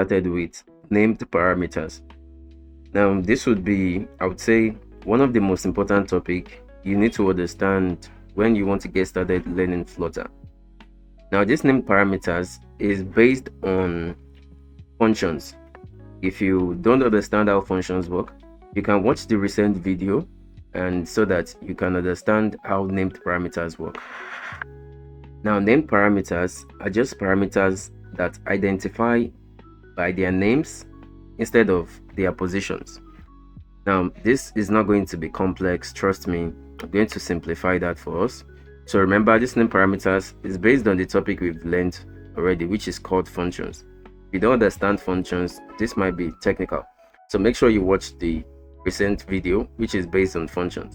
started with named parameters. Now, this would be, I would say, one of the most important topic you need to understand when you want to get started learning Flutter. Now, this named parameters is based on functions. If you don't understand how functions work, you can watch the recent video and so that you can understand how named parameters work. Now, named parameters are just parameters that identify by their names instead of their positions. Now, this is not going to be complex, trust me. I'm going to simplify that for us. So remember, this name parameters is based on the topic we've learned already, which is called functions. If you don't understand functions, this might be technical. So make sure you watch the recent video, which is based on functions.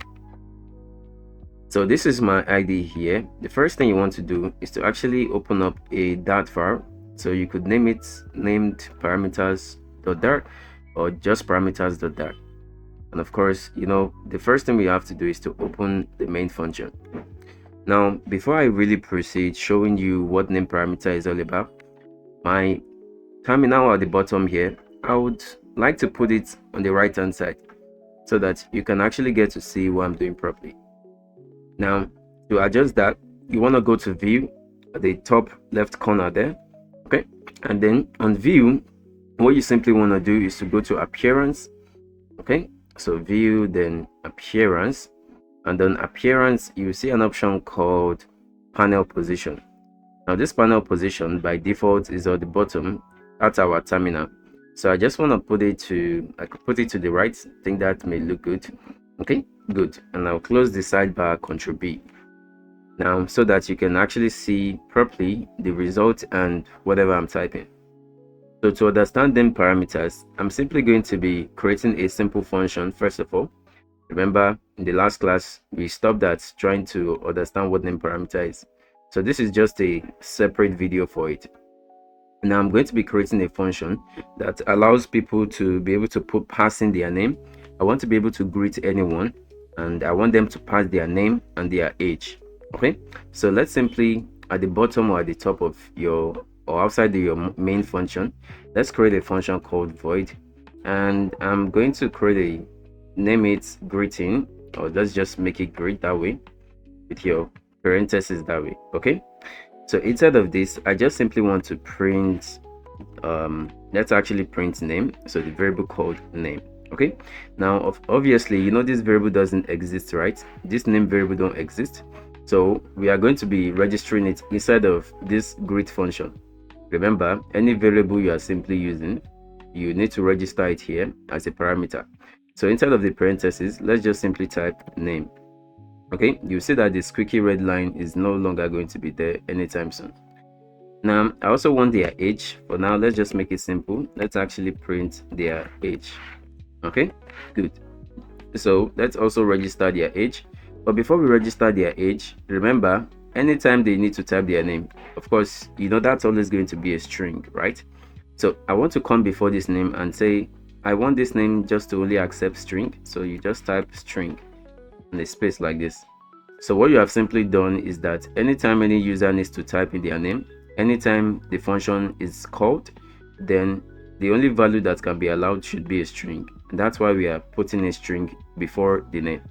So this is my ID here. The first thing you want to do is to actually open up a Dart file. So you could name it named parameters.dart or just parameters.dart. And of course, the first thing we have to do is to open the main function. Now, before I really proceed showing you what name parameter is all about, my terminal at the bottom here, I would like to put it on the right hand side so that you can actually get to see what I'm doing properly. Now, to adjust that, you want to go to view at the top left corner there. Okay, and then on view, what you simply want to do is to go to appearance. Okay, so view, then appearance, and then appearance, you see an option called panel position. Now this panel position by default is at the bottom. That's our terminal. So I just want to put it to, I could put it to the right. I think that may look good. Okay, good. And I'll close the sidebar, Ctrl B. Now, so that you can actually see properly the result and whatever I'm typing. So to understand them parameters, I'm simply going to be creating a simple function first of all. Remember, in the last class, we stopped at trying to understand what name parameter is. So this is just a separate video for it. Now I'm going to be creating a function that allows people to be able to pass in their name. I want to be able to greet anyone, and I want them to pass their name and their age. Okay, so let's simply at the bottom or at the top of your or outside your main function, let's create a function called void, and I'm going to create a name it greeting, or let's just make it greet that way with your parentheses that way. Okay, so inside of this, I just simply want to print let's actually print name, so the variable called name. Okay, now obviously this variable doesn't exist, right? This name variable don't exist, so we are going to be registering it inside of this greet function. Remember, any variable you are simply using, you need to register it here as a parameter. So inside of the parentheses, let's just simply type name. Okay, you see that the squeaky red line is no longer going to be there anytime soon. Now I also want their age. For now, let's just make it simple. Let's actually print their age. Okay, good. So let's also register their age. But before we register their age, remember, anytime they need to type their name, of course, that's always going to be a string, right? So I want to come before this name and say I want this name just to only accept string. So you just type string and a space like this. So what you have simply done is that anytime any user needs to type in their name, anytime the function is called, then the only value that can be allowed should be a string. And that's why we are putting a string before the name.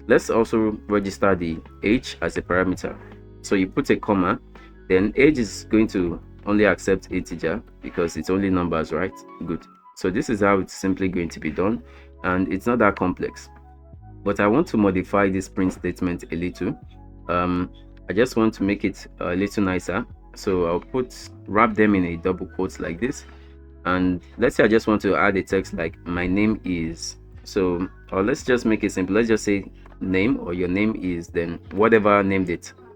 Let's also register the age as a parameter. So you put a comma, then age is going to only accept integer because it's only numbers, right? Good. So this is how it's simply going to be done, and it's not that complex. But I want to modify this print statement a little. I just want to make it a little nicer. So I'll wrap them in a double quotes like this. And let's say I just want to add a text like my name is. So, or let's just make it simple. Let's just say name, or your name is, then whatever name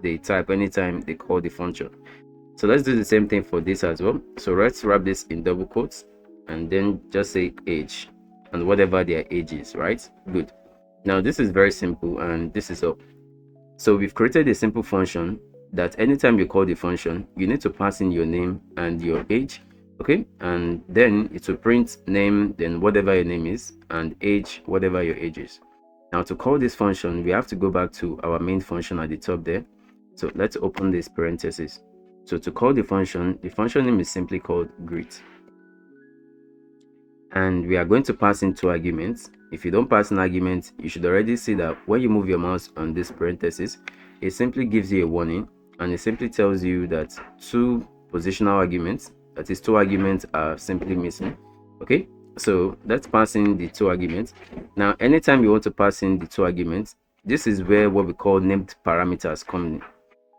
they type anytime they call the function. So let's do the same thing for this as well. So let's wrap this in double quotes and then just say age and whatever their age is, right? Good. Now this is very simple, and this is all. So we've created a simple function that anytime you call the function, you need to pass in your name and your age. Okay, and then it will print name, then whatever your name is, and age, whatever your age is. Now to call this function, we have to go back to our main function at the top there. So let's open this parenthesis. So to call the function name is simply called greet. and we are going to pass in two arguments. If you don't pass an argument, you should already see that when you move your mouse on this parenthesis, it simply gives you a warning, and it simply tells you that two positional arguments, that is two arguments, are simply missing. Okay, so let's pass in the two arguments. Now anytime you want to pass in the two arguments, this is where what we call named parameters come in.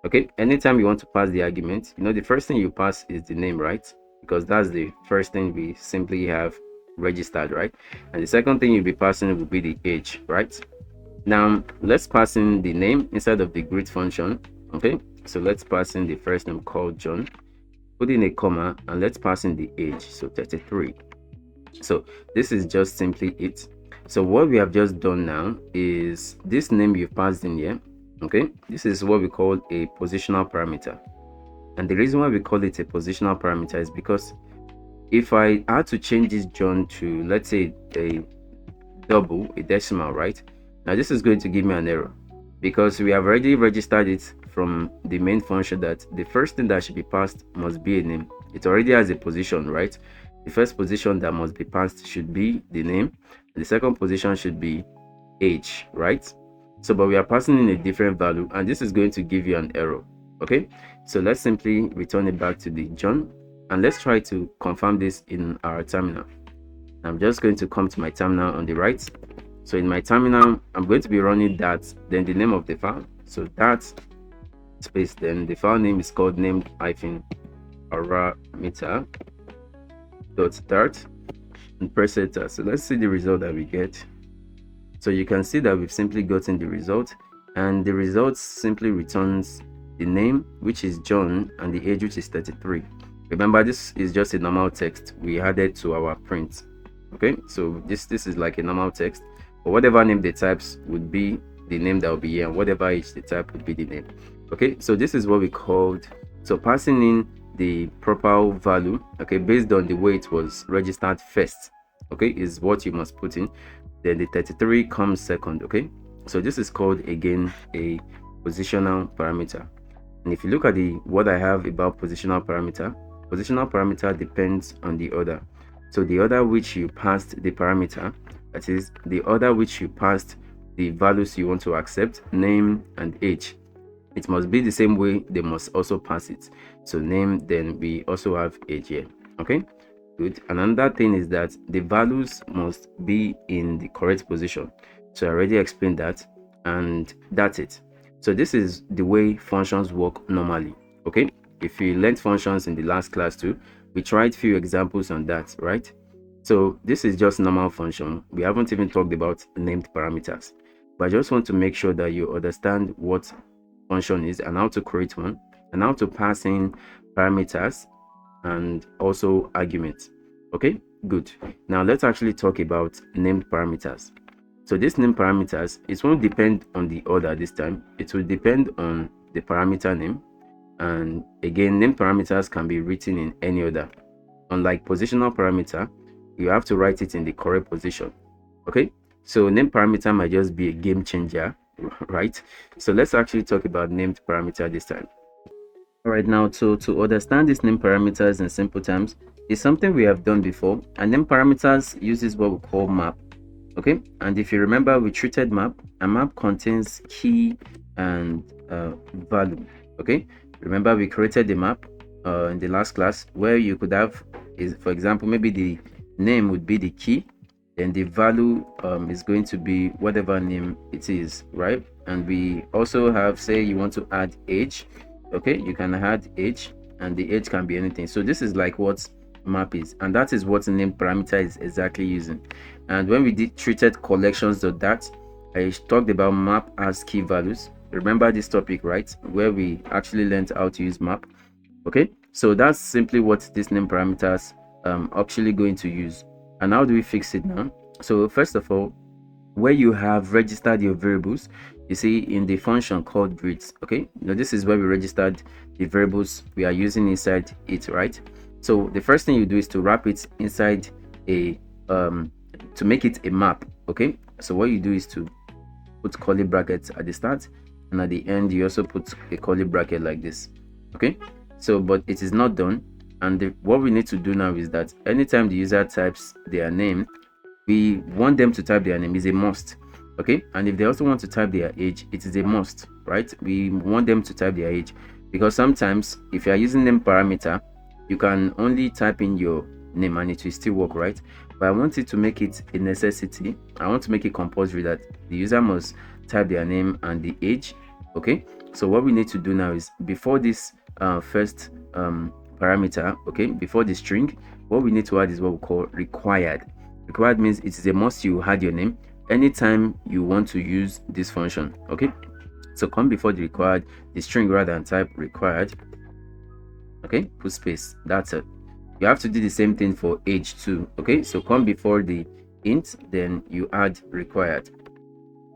Okay, anytime you want to pass the argument, the first thing you pass is the name, right? Because that's the first thing we simply have registered, right? And the second thing you'll be passing will be the age, right? Now let's pass in the name inside of the greet function. Okay, so let's pass in the first name called John, put in a comma, and let's pass in the age, so 33. So this is just simply it. So what we have just done now is this name you've passed in here. Okay, this is what we call a positional parameter, and the reason why we call it a positional parameter is because if I had to change this John to, let's say, a decimal, right? Now this is going to give me an error because we have already registered it from the main function that the first thing that should be passed must be a name. It already has a position, right? The first position that must be passed should be the name. The second position should be age, right? So but we are passing in a different value, and this is going to give you an error. Okay, so let's simply return it back to the John, and let's try to confirm this in our terminal. I'm just going to come to my terminal on the right. So in my terminal, I'm going to be running that, then the name of the file, so that space, then the file name is called named-parameter.dart, and press enter. So let's see the result that we get. So you can see that we've simply gotten the result, and the result simply returns the name, which is John, and the age, which is 33. Remember, this is just a normal text we added to our print. Okay, so this is like a normal text, but whatever name they types would be the name that will be here, and whatever age they type would be the name. Okay, so this is what we called, so passing in the proper value, okay, based on the way it was registered first, okay, is what you must put in. Then the 33 comes second. Okay, so this is called again a positional parameter. And if you look at what I have about positional parameter depends on the order. So the order which you passed the parameter, that is the order which you passed the values you want to accept, name and age, it must be the same way they must also pass it. So name, then we also have age here. Okay, good. Another thing is that the values must be in the correct position. So I already explained that, and that's it. So this is the way functions work normally. Okay, if you learned functions in the last class too, we tried few examples on that, right? So this is just normal function. We haven't even talked about named parameters, but I just want to make sure that you understand what function is and how to create one and how to pass in parameters and also arguments. Okay, good. Now let's actually talk about named parameters. So these named parameters, it won't depend on the order this time. It will depend on the parameter name, and again, named parameters can be written in any order. Unlike positional parameter, you have to write it in the correct position. Okay, so named parameter might just be a game changer, right? So let's actually talk about named parameter this time. All right, now to understand these named parameters in simple terms is something we have done before, and named parameters uses what we call map. Okay, and if you remember, we treated map. A map contains key and value. Okay, remember we created the map in the last class, where you could have is, for example, maybe the name would be the key, then the value is going to be whatever name it is, right? And we also have, say you want to add age. Okay, you can add age, and the age can be anything. So this is like what map is, and that is what named parameter is exactly using. And when we treated collections.dat, I talked about map as key values. Remember this topic, right, where we actually learned how to use map. Okay, so that's simply what this named parameters actually going to use. And how do we fix it now? So first of all, where you have registered your variables, you see in the function called greets. Okay, now this is where we registered the variables we are using inside it, right? So the first thing you do is to wrap it inside a to make it a map. Okay, so what you do is to put curly brackets at the start, and at the end you also put a curly bracket like this. Okay, so but it is not done And what we need to do now is that anytime the user types their name, we want them to type their name is a must. Okay, and if they also want to type their age, it is a must, right? We want them to type their age, because sometimes if you are using name parameter, you can only type in your name and it will still work, right? But I want it to make it a necessity. I want to make it compulsory that the user must type their name and the age. Okay, so what we need to do now is before this first parameter, okay, before the string, what we need to add is what we call required. Required means it is a must you add your name anytime you want to use this function. Okay, so come before the required, the string, rather than type required. Okay, put space. That's it. You have to do the same thing for age too. Okay, so come before the int, then you add required.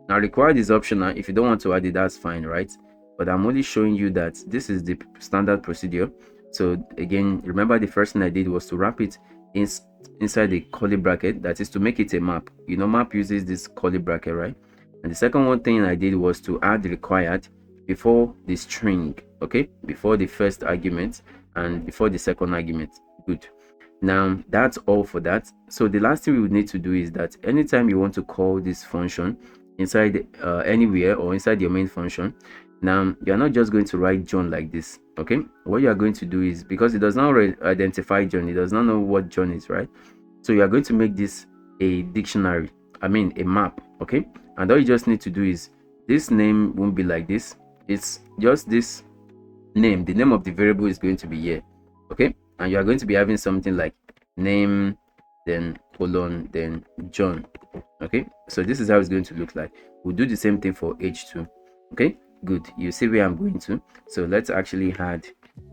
Now required is optional. If you don't want to add it, that's fine, right? But I'm only showing you that this is the standard procedure. So again, remember the first thing I did was to wrap it inside the curly bracket, that is to make it a map. You know, map uses this curly bracket, right? And the second one thing I did was to add required before the string, okay, before the first argument and before the second argument. Good. Now that's all for that. So the last thing we would need to do is that anytime you want to call this function inside anywhere or inside your main function, now you're not just going to write John like this. Okay, what you are going to do is, because it does not identify John, it does not know what John is, right? So you are going to make this a dictionary, I mean a map. Okay, and all you just need to do is, this name won't be like this, it's just this name, the name of the variable is going to be here. Okay, and you are going to be having something like name, then colon, then John. Okay, so this is how it's going to look like. We'll do the same thing for h2. Okay, good. You see where I'm going to. So let's actually add,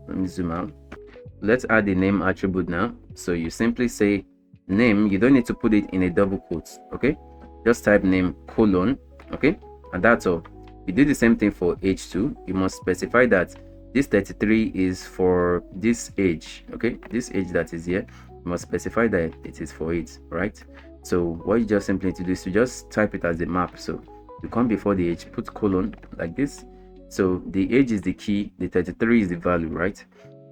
let me zoom out. Let's add the name attribute now. So you simply say name, you don't need to put it in a double quotes. Okay, just type name colon. Okay, and that's all. You do the same thing for h2. You must specify that this 33 is for this age. Okay, this age that is here, you must specify that it is for it, right? So what you just simply need to do is to just type it as a map. So you come before the age, put colon like this. So the age is the key, the 33 is the value, right?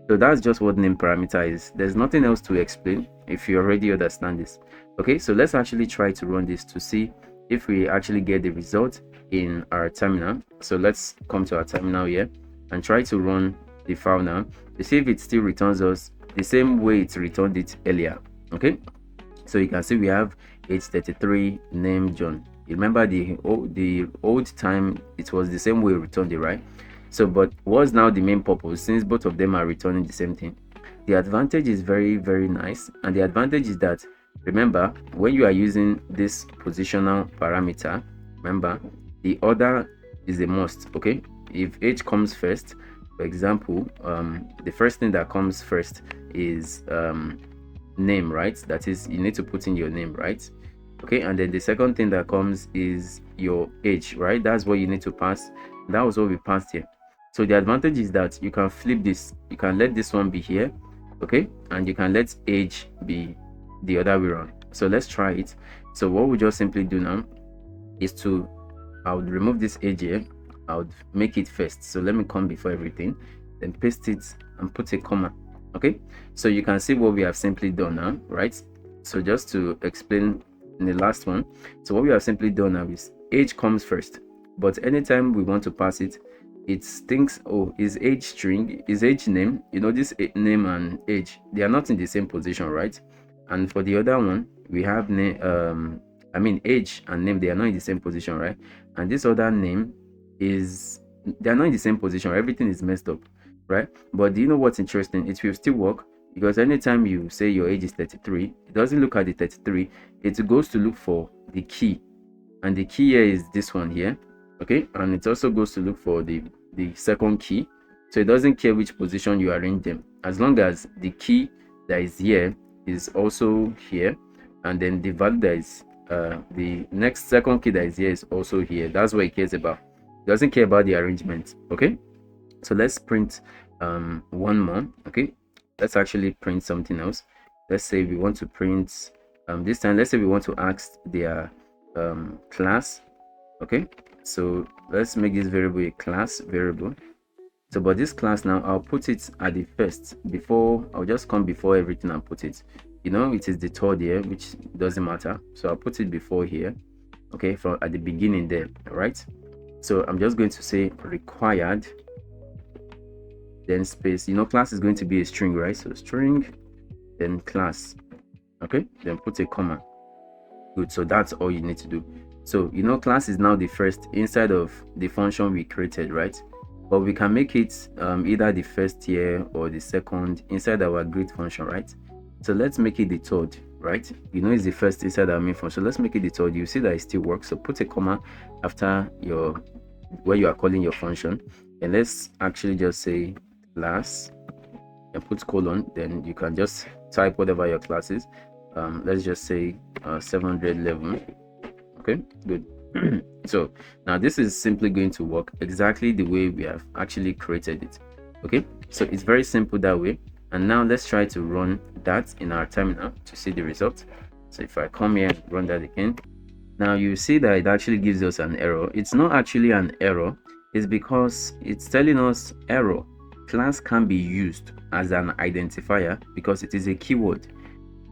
So that's just what name parameter is. There's nothing else to explain if you already understand this. Okay, so let's actually try to run this to see if we actually get the result in our terminal. So let's come to our terminal here and try to run the file now to see if it still returns us the same way it returned it earlier. Okay, so you can see we have age 33, name John. You remember the old time it was the same way we returned it, right? So but what's now the main purpose, since both of them are returning the same thing? The advantage is very, very nice, and the advantage is that, remember, when you are using this positional parameter, remember the order is a must. Okay, if age comes first, for example, the first thing that comes first is name, right? That is, you need to put in your name, right? Okay, and then the second thing that comes is your age, right? That's what you need to pass. That was what we passed here. So the advantage is that you can flip this, you can let this one be here, okay, and you can let age be the other way around. So let's try it. So what we just simply do now is to, I would remove this age here, I would make it first. So let me come before everything, then paste it and put a comma. Okay, so you can see what we have simply done now, right? So just to explain in the last one, so what we have simply done now is age comes first, but anytime we want to pass it, it thinks, oh, is age string, is age name, you know, this name and age, they are not in the same position, right? And for the other one, we have name, I mean age and name, they are not in the same position, right? And this other name is, they are not in the same position, everything is messed up, right? But do you know what's interesting? It will still work, because anytime you say your age is 33, it doesn't look at the 33, it goes to look for the key, and the key here is this one here. Okay, and it also goes to look for the second key. So it doesn't care which position you arrange them, as long as the key that is here is also here, and then the value that is the next second key that is here is also here. That's what it cares about. It doesn't care about the arrangement. Okay, so let's print one more. Okay, let's actually print something else. Let's say we want to print this time, let's say we want to ask their class. Okay, so let's make this variable a class variable. So but this class now, I'll put it at the first, before I'll just come before everything and put it, you know, it is the third here, which doesn't matter, so I'll put it before here, okay, from at the beginning there. All right, so I'm just going to say required, then space, you know, class is going to be a string, right? So string, then class, okay, then put a comma. Good, so that's all you need to do. So you know, class is now the first inside of the function we created, right? But we can make it either the first here or the second inside our greet function, right? So let's make it the third, right? You know, it's the first inside our main function, so let's make it the third. You see that it still works, so put a comma after your where you are calling your function, and let's actually just say class and put colon, then you can just type whatever your class is. Let's just say 711. Okay, good. So now this is simply going to work exactly the way we have actually created it. Okay, so it's very simple that way. And now let's try to run that in our terminal to see the result. So if I come here, run that again, now you see that it actually gives us an error. It's not actually an error, it's because it's telling us error, class can be used as an identifier because it is a keyword.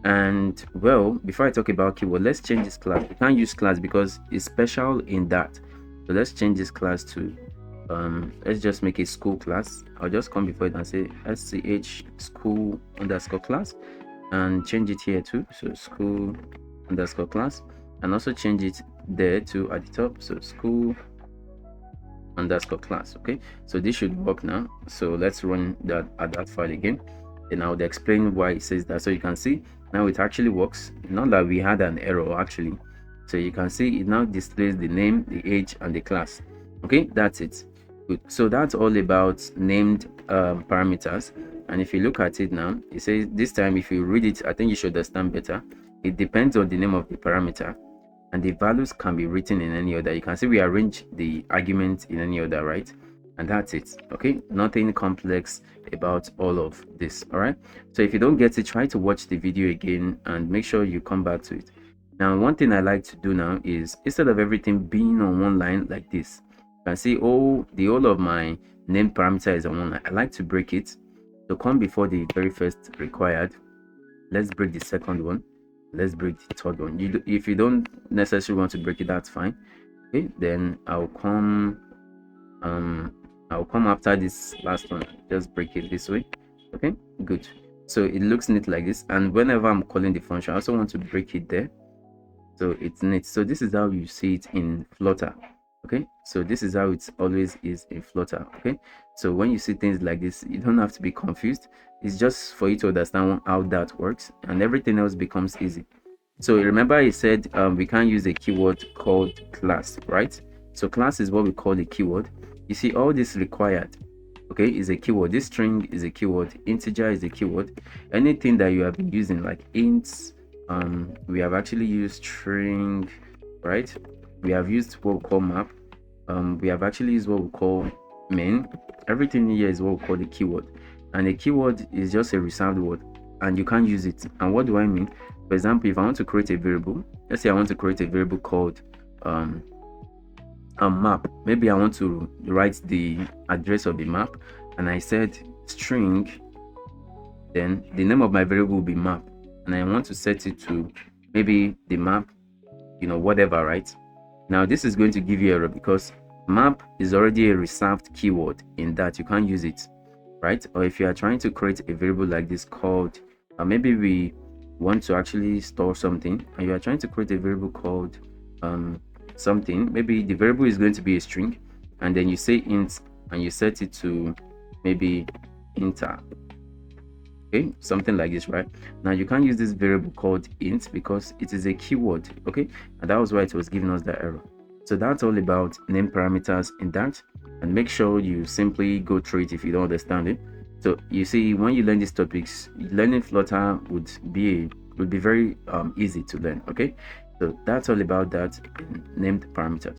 And well, before I talk about keyword, let's change this class. We can't use class because it's special in that. So let's change this class to let's just make a school class. I'll just come before it and say sch school underscore class, and change it here too, so school underscore class, and also change it there too at the top, so school underscore class. Okay, so this should work now. So let's run that at that file again, and I would explain why it says that. So you can see now it actually works, not that we had an error actually. So you can see it now displays the name, the age, and the class. Okay, that's it. Good. So that's all about named parameters. And if you look at it now, it says this time, if you read it, I think you should understand better. It depends on the name of the parameter, and the values can be written in any order. You can see we arrange the arguments in any order, right? And that's it. Okay, nothing complex about all of this. All right, so if you don't get it, try to watch the video again and make sure you come back to it. Now, one thing I like to do now is, instead of everything being on one line like this, you can see the whole of my name parameter is on one line. I like to break it. So come before the very first required, let's break the second one, let's break the third one. If you don't necessarily want to break it, that's fine. Okay, then I'll come after this last one, just break it this way. Okay, good. So it looks neat like this, and whenever I'm calling the function, I also want to break it there, so it's neat. So this is how you see it in Flutter. Okay, so this is how it always is in Flutter. Okay, so when you see things like this, you don't have to be confused. It's just for you to understand how that works, and everything else becomes easy. So remember I said we can't use a keyword called class, right? So class is what we call a keyword. You see all this required, okay, is a keyword. This string is a keyword, integer is a keyword. Anything that you have been using like ints, we have actually used string, right? We have used what we call map, we have actually used what we call main. Everything here is what we call the keyword, and a keyword is just a reserved word and you can't use it. And what do I mean? For example, if I want to create a variable, let's say I want to create a variable called a map. Maybe I want to write the address of the map, and I said string, then the name of my variable will be map, and I want to set it to maybe the map, you know, whatever, right? Now this is going to give you error because map is already a reserved keyword in that you can't use it, right? Or if you are trying to create a variable like this called maybe we want to actually store something, and you are trying to create a variable called something, maybe the variable is going to be a string, and then you say int and you set it to maybe inter, okay, something like this, right? Now you can't use this variable called int because it is a keyword, okay, and that was why it was giving us that error. So that's all about name parameters in that, and make sure you simply go through it if you don't understand it. So you see, when you learn these topics, learning Flutter would be very easy to learn. Okay, so that's all about that named parameters.